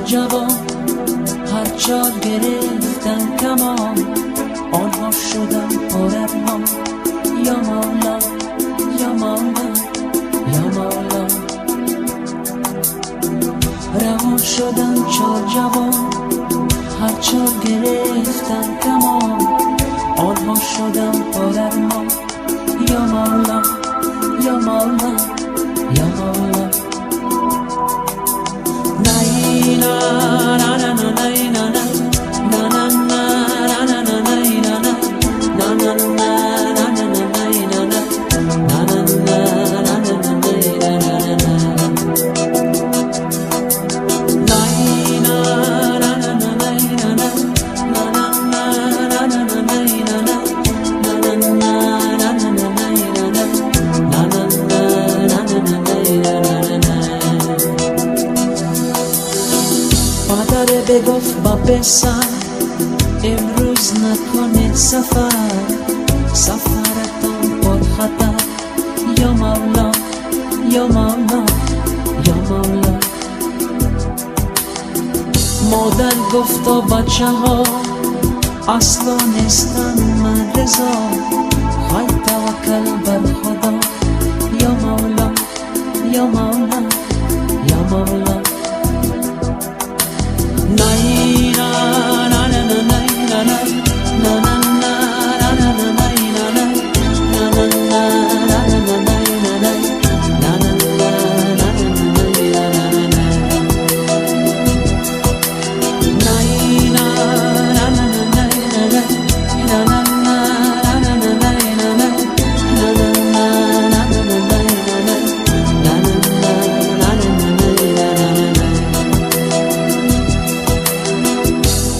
جوان هر چار گرفتن کمان، آنها شدن پررمان. یا مولا یا مولا یا مولا، روان شدن چار جوان هر چار گرفتن کمان، آنها شدن پررمان. یا مولا یا مولا یا مولا. مادر بگفت با پسر امروز نکنه سفر، سفرتان پر خطر. یا مولا یا مولا یا مولا. مادر گفت و بچه ها اصلا نیستن من رضا، خواهی توکل بر خدا. یا مولا یا مولا یا مولا.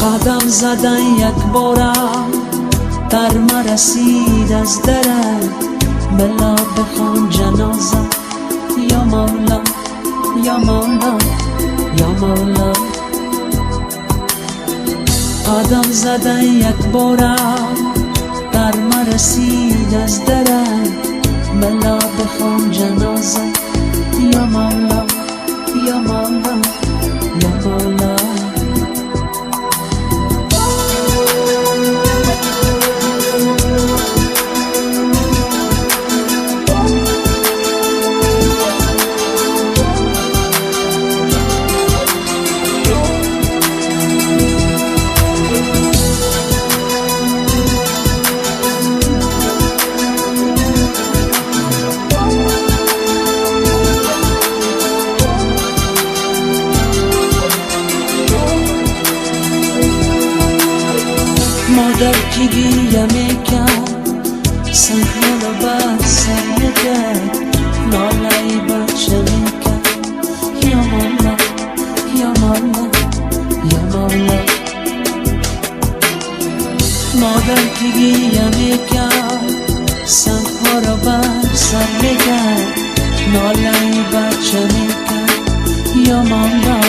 قدم زدن یک بارم در مرسید از درم، بلا بخوان جنازه. یا مولا یا مولا یا مولا. قدم زدن یک بارم در مرسید از درم، بلا بخوان جنازه. یا مولا یا مولا یا مولا. مادر که گیه میکرد سنگها رو بر سر میکرد، نالهی بچه میکرد. یا مولا یا مولا یا مولا. مادر که گیه میکرد سنگها رو بر سر میکرد، نالهی بچه میکرد. یا مولا